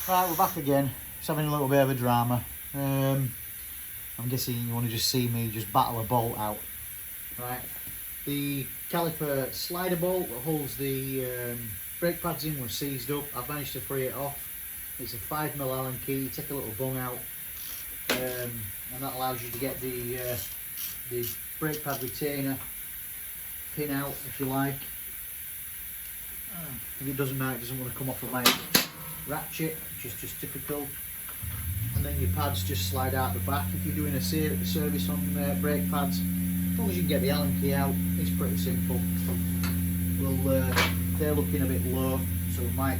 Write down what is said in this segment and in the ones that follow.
Right, we're back again. Just having a little bit of a drama. I'm guessing you want to just see me just battle a bolt out. Right, the caliper slider bolt that holds the brake pads in was seized up. I've managed to free it off. It's a 5mm Allen key. You take a little bung out, and that allows you to get the brake pad retainer pin out, if you like. If it doesn't matter, it doesn't want to come off of my ratchet, which is just typical. And then your pads just slide out the back. If you're doing a service on brake pads, as long as you can get the Allen key out, it's pretty simple. They're looking a bit low, so we might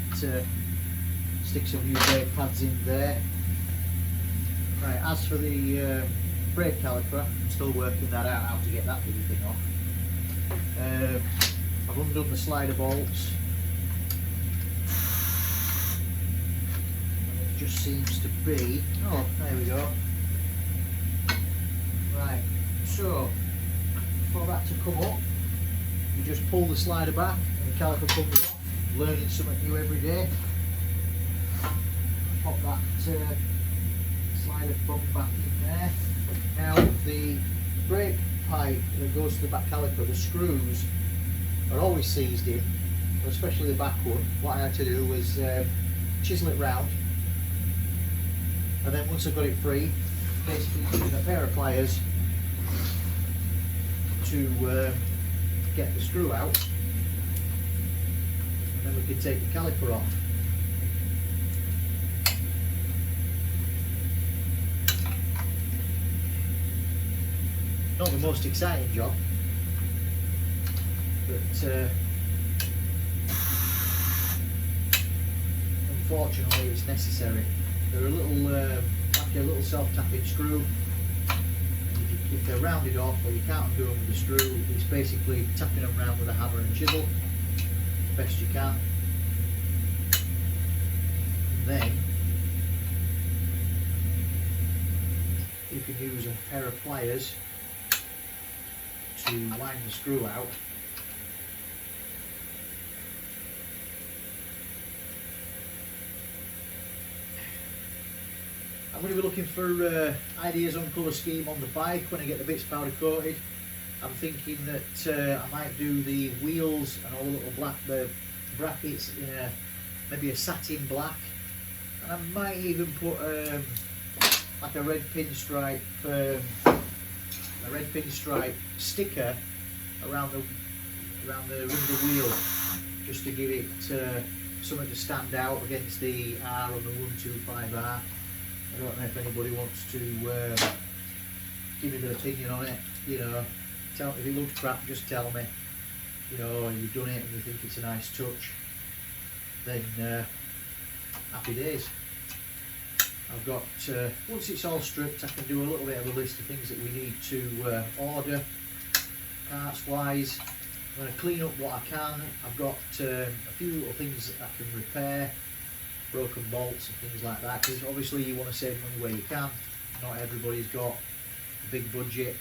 stick some new brake pads in there. Right, as for the brake caliper, I'm still working that out, how to get that little thing off. I've undone the slider bolts. It just seems to be, oh, there we go. Right, so for that to come up, you just pull the slider back and the caliper comes off. Learning something new every day. Pop that slider pump back in there. Now the brake pipe that goes to the back caliper, the screws are always seized in, especially the back one. What I had to do was chisel it round, and then once I got it free, basically using a pair of pliers to get the screw out, and then we can take the caliper off. Not the most exciting job, but unfortunately it's necessary. They're a little like a little self-tapping screw. If they're rounded off or you can't do them with a screw, it's basically tapping them around with a hammer and chisel best you can. And then you can use a pair of pliers to wind the screw out. I'm going to be looking for ideas on colour scheme on the bike when I get the bits powder coated. I'm thinking that I might do the wheels and all the little black brackets in maybe a satin black, and I might even put like a red pinstripe sticker around the rim of the wheel, just to give it something to stand out against the R on the 125R. I don't know if anybody wants to give me their opinion on it. You know, if it looks crap, just tell me. You know, you've done it and you think it's a nice touch, then happy days. I've got, once it's all stripped, I can do a little bit of a list of things that we need to order, parts wise. I'm going to clean up what I can. I've got a few little things that I can repair, broken bolts and things like that, because obviously you want to save money where you can. Not everybody's got a big budget.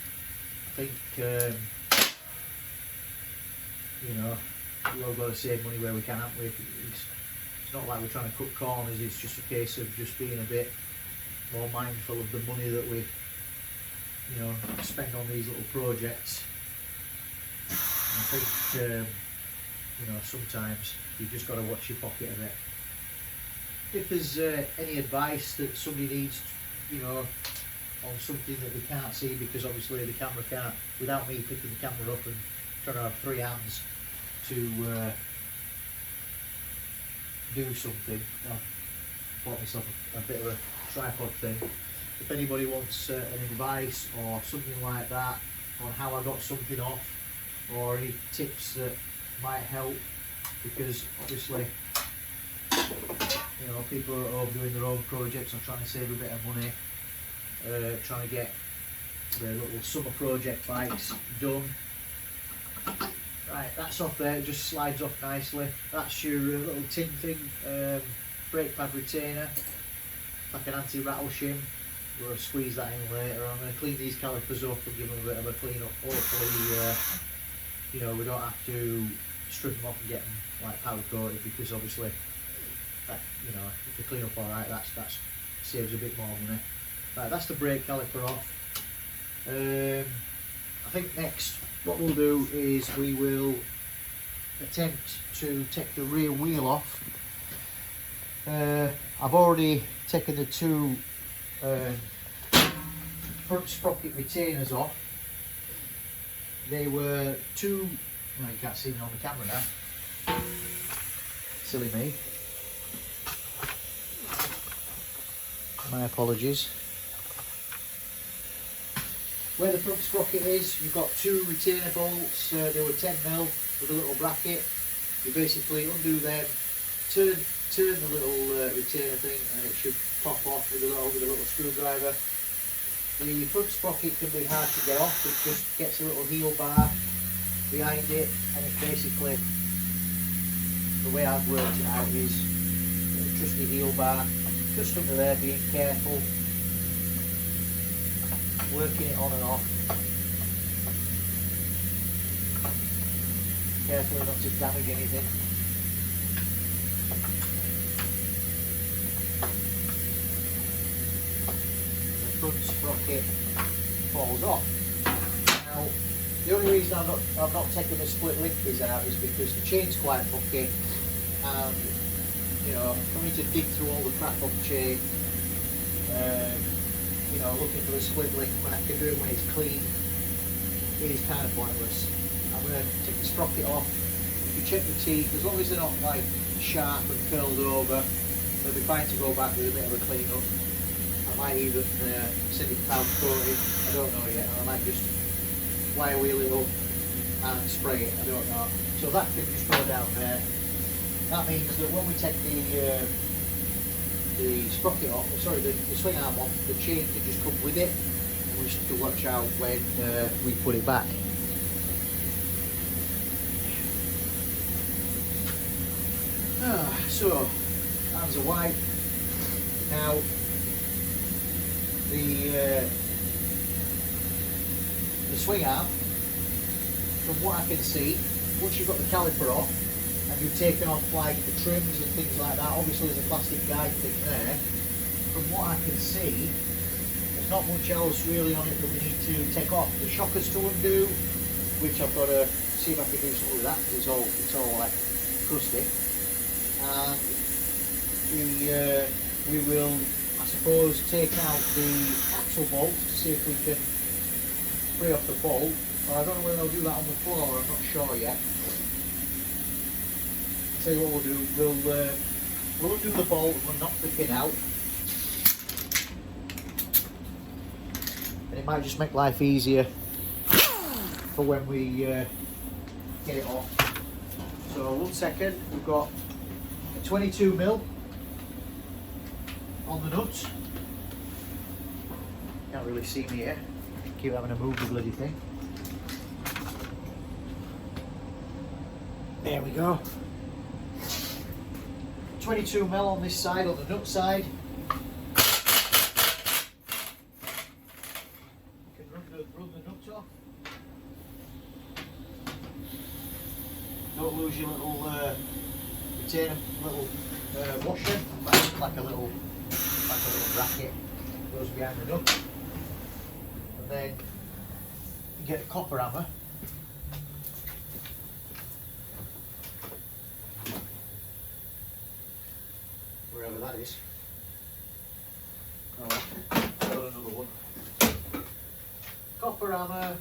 I think you know, we've all got to save money where we can, haven't we? It's not like we're trying to cut corners, it's just a case of just being a bit more mindful of the money that we, you know, spend on these little projects. I think you know, sometimes you've just got to watch your pocket a bit. If there's any advice that somebody needs, you know, on something that they can't see, because obviously the camera can't, without me picking the camera up and trying to have three hands to do something, I've bought myself a bit of a tripod thing. If anybody wants an advice or something like that on how I got something off, or any tips that might help, because obviously, you know, people are all doing their own projects. I'm trying to save a bit of money, trying to get their little summer project bikes done. Right, that's off there, it just slides off nicely. That's your little tin thing, brake pad retainer, like an anti-rattle shim. We'll squeeze that in later. I'm going to clean these calipers up and give them a bit of a clean up. Hopefully, you know, we don't have to strip them off and get them like powder coated, because obviously that, you know, if they clean up alright, that saves a bit more money. Right, that's the brake caliper off. I think next what we'll do is we will attempt to take the rear wheel off. I've already taken the two front sprocket retainers off. They were two, well, you can't see me on the camera now, silly me, my apologies. Where the front sprocket is, you've got two retainer bolts, they were 10mm with a little bracket. You basically undo them, turn the little retainer thing, and it should pop off with a little screwdriver. The front sprocket can be hard to get off, it just gets a little heel bar behind it, and it basically, the way I've worked it out is a trusty heel bar, just under there, being careful, working it on and off, carefully not to damage anything. Front sprocket falls off. Now, the only reason I've not taken the split link out is because the chain's quite bucky, and you know, for me to dig through all the crap on the chain, you know, looking for the split link when I can do it when it's clean, it is kind of pointless. I'm going to take the sprocket off. You can check the teeth, as long as they're not like sharp and curled over, they'll be fine to go back with a bit of a clean up. I might even send it powder coating, I don't know yet, or I might just wire wheel it up and spray it, I don't know. So that can just go down there. That means that when we take the sprocket off, sorry, the swing arm off, the chain can just come with it, and we just have to watch out when we put it back. So, hands are white. Now, the swing arm, from what I can see, once you've got the caliper off and you've taken off like the trims and things like that, obviously there's a plastic guide thing there. From what I can see, there's not much else really on it that we need to take off. The shockers to undo, which I've got to see if I can do something with that because it's all like crusty. And we will, I suppose, take out the axle bolt to see if we can free off the bolt. I don't know whether I'll do that on the floor, I'm not sure yet. I'll tell you what we'll do, we'll undo the bolt and we'll knock the pin out. And it might just make life easier for when we get it off. So 1 second, we've got a 22mm on the nuts. Can't really see me here. Keep having to move the bloody thing. There we go. 22mm on this side, on the nut side. You can rub the nuts off. Don't lose your little retainer, little washer, like a little bracket goes behind the nut. And then you get a copper hammer. Wherever that is. Oh, got another one. Copper hammer.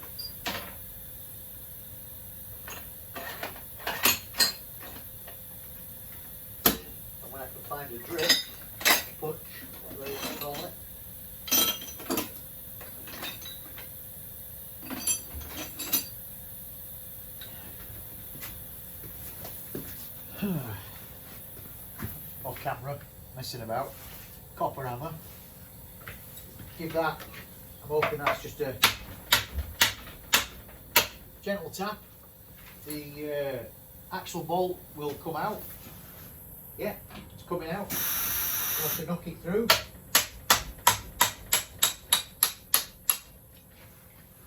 And when I can find a drip, punch, whatever you call it. Off camera, messing about. Copper hammer. Give that, I'm hoping that's just a gentle tap. The axle bolt will come out. Yeah, it's coming out. We'll have to knock it through.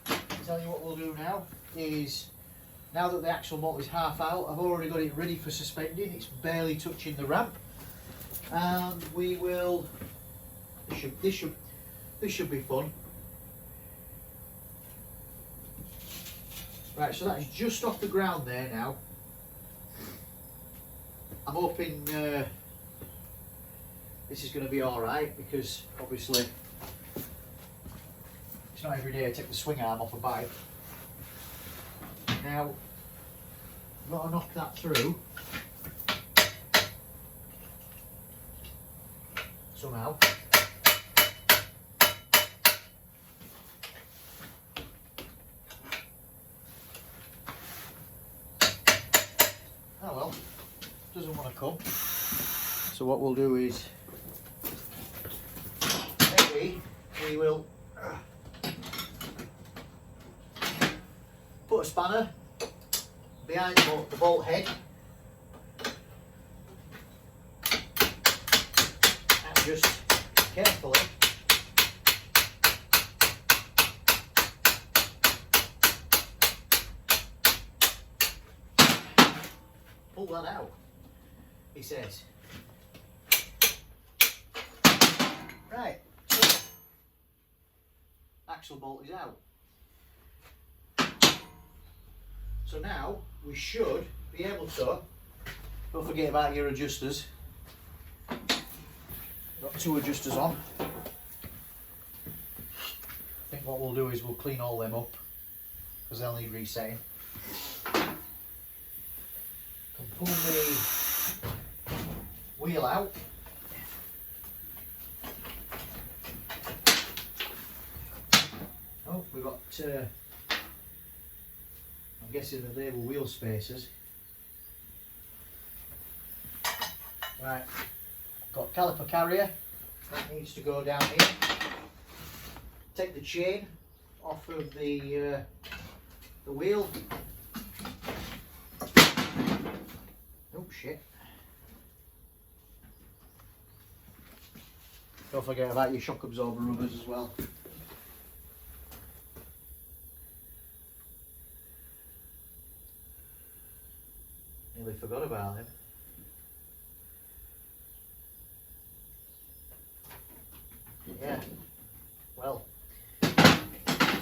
I'll tell you what we'll do now is, now that the axle bolt is half out, I've already got it ready for suspending. It's barely touching the ramp. and we will. This should be fun. Right, so that is just off the ground there now. I'm hoping this is going to be all right, because obviously it's not every day I take the swing arm off a bike. Now, I've got to knock that through somehow. Oh well, doesn't want to come. So what we'll do is maybe we will put a spanner behind the bolt head and just carefully pull that out, he says. Right, so axle bolt is out. So now we should be able to, don't forget about your adjusters. Got 2 adjusters on. I think what we'll do is we'll clean all them up, because they'll need resetting. Can pull the wheel out. Oh, we've got, I'm guessing that they were wheel spacers. Right, got caliper carrier, that needs to go down here. Take the chain off of the wheel. Oh shit. Don't forget about your shock absorber rubbers as well. Nearly forgot about them. Yeah, well,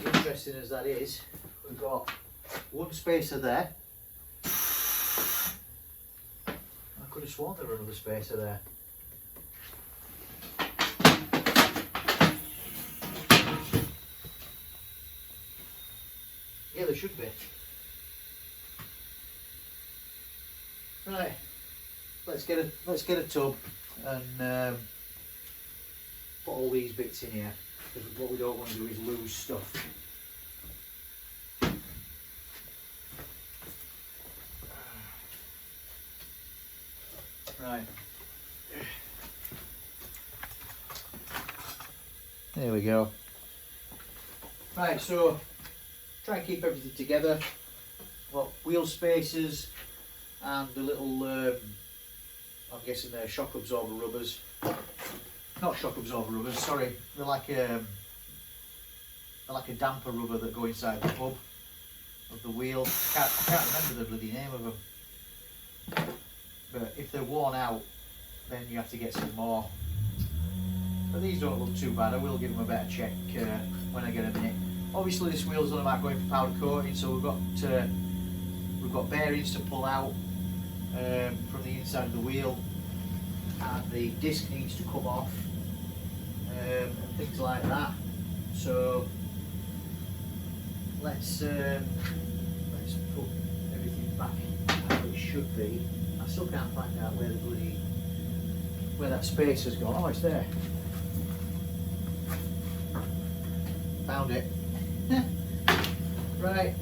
interesting as that is, we've got 1 spacer there. I could have sworn there were another spacer there. Yeah, there should be. Right, let's get a tub and put all these bits in here, because what we don't want to do is lose stuff. Right. There we go. Right, so try and keep everything together. Got wheel spacers and the little, I'm guessing they're shock absorber rubbers. Not shock absorber rubbers, sorry. They're like a damper rubber that go inside the hub of the wheel. I can't remember the bloody name of them. But if they're worn out, then you have to get some more. But these don't look too bad. I will give them a better check when I get a minute. Obviously this wheel's on about going for powder coating, so we've got bearings to pull out from the inside of the wheel, and the disc needs to come off, and things like that. So let's put everything back how it should be. I still can't find out where that space has gone. Oh, it's there. Found it. Right.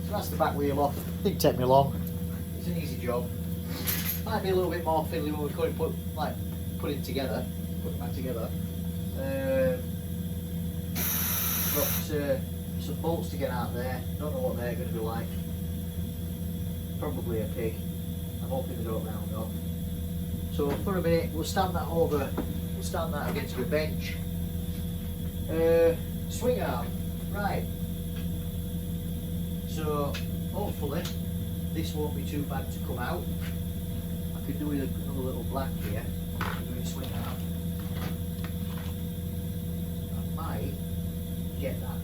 So that's the back wheel off. Didn't take me long. It's an easy job. Might be a little bit more fiddly when we put it back together. Got some bolts to get out there. Don't know what they're going to be like. Probably a pig. I'm hoping they don't round off. So for a minute, we'll stand that over. We'll stand that against the bench. Swing arm, right. So hopefully this won't be too bad to come out. could do with another little black here. Doing swing arm. I might get that.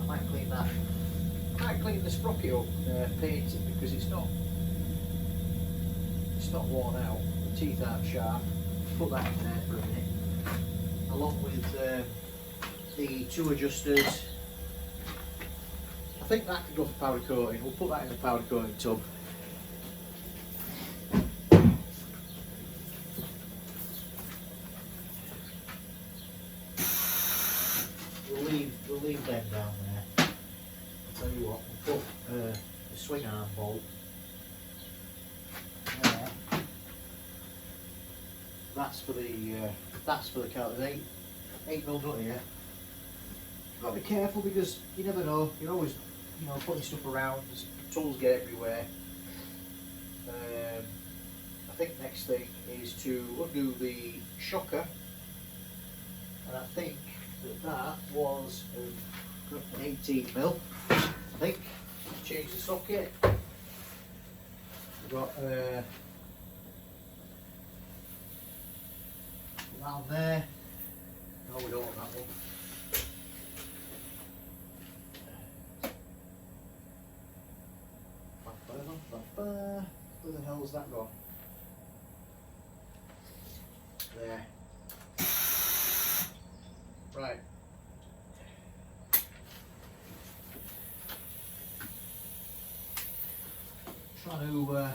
I might clean that. I might clean the sprocket up, paint it, because it's not worn out. The teeth aren't sharp. Put that in there for a minute, along with the two adjusters. I think that could go for powder coating. We'll put that in the powder coating tub. We'll leave them down there. I'll tell you what, we'll put the swing arm bolt there. That's for the car. There's 8mm nut here. You've got to be careful because you never know. You're always, putting stuff around. Tools get everywhere. I think next thing is to undo the shocker, and I think that was an 18mm. I think. Change the socket. We've got that on there. No, we don't want that one. Where the hell's that gone? There. Right. Trying to I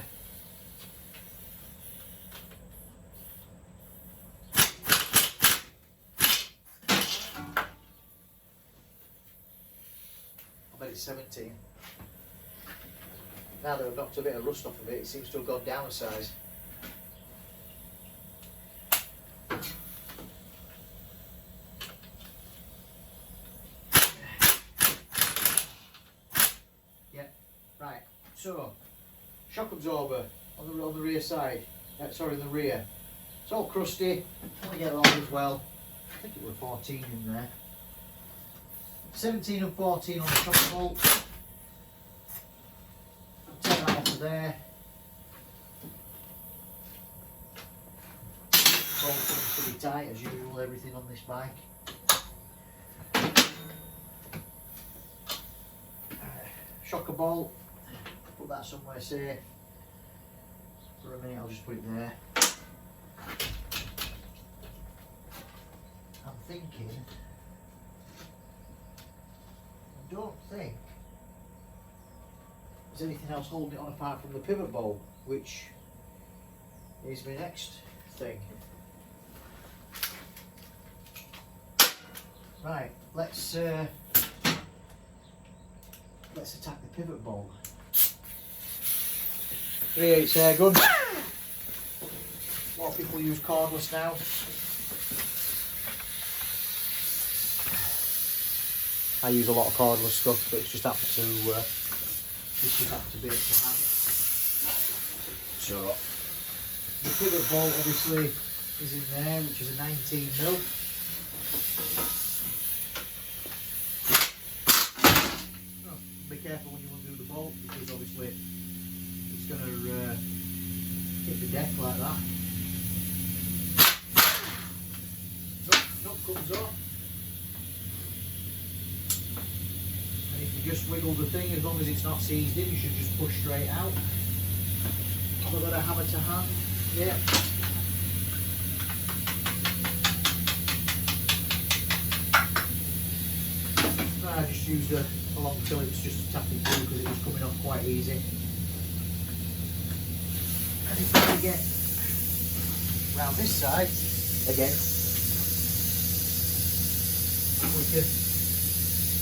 bet it's 17. Now that I've knocked a bit of rust off of it, it seems to have gone down a size. Yeah, right. So, shock absorber on the rear side. Sorry, the rear. It's all crusty. Let me get it on as well. I think it was 14 in there. 17 and 14 on the shock bolt. Take that off of there. Bolt seems to be tight as usual, everything on this bike. Shocker bolt. Put that somewhere safe. For a minute I'll just put it there. I'm thinking, I don't think there's anything else holding it on apart from the pivot bowl, which is my next thing. Right, let's attack the pivot bowl. 3/8 air gun. A lot of people use cordless now. I use a lot of cordless stuff, but it's just happened to this should have to be up to hand. So the pivot bolt obviously is in there, which is a 19mm. Oh, be careful when you undo the bolt because obviously it's going to hit the deck like that. Nut comes off. And if you just wiggle the thing, as long as it's not seized in, you should just push straight out. I've got a hammer to hand. Yeah. I just used a long Phillips just to tap it through because it was coming off quite easy. And if I get round this side again, we can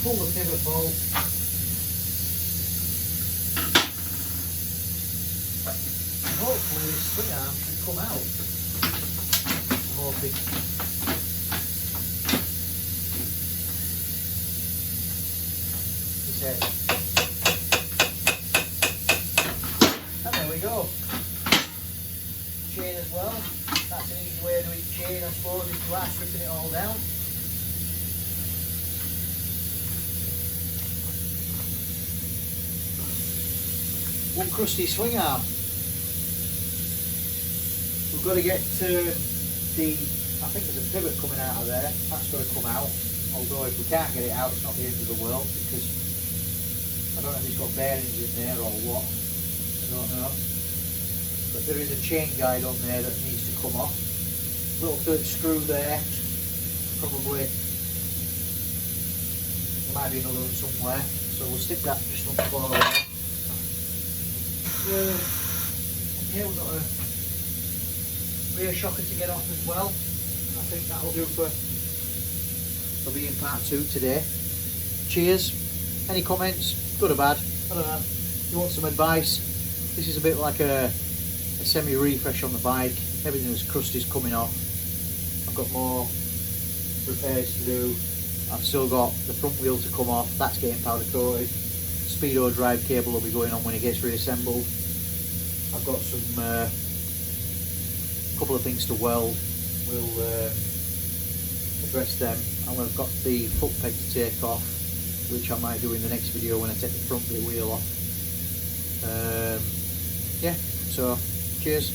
pull the pivot bolt and hopefully this swing arm should come out. I'm hoping. This edge. And there we go. Chain as well. That's an easy way of doing chain, I suppose, if you are stripping it all down. One crusty swing arm. we've got to get to the, I think there's a pivot coming out of there, that's got to come out, although if we can't get it out it's not the end of the world, because I don't know if it's got bearings in there or what, I don't know, but there is a chain guide on there that needs to come off. Little third screw there, probably, there might be another one somewhere, so we'll stick that just on the floor there. Yeah, we've got a rear shocker to get off as well. I think that'll do for being part 2 today. Cheers. Any comments, good or bad? I don't know. If you want some advice, this is a bit like a semi-refresh on the bike. Everything's crust is coming off. I've got more repairs to do. I've still got the front wheel to come off. That's getting powder coated. Speedo drive cable will be going on when it gets reassembled. I've got some couple of things to weld. We'll address them, and I've got the foot peg to take off, which I might do in the next video when I take the front wheel off. Yeah, so cheers.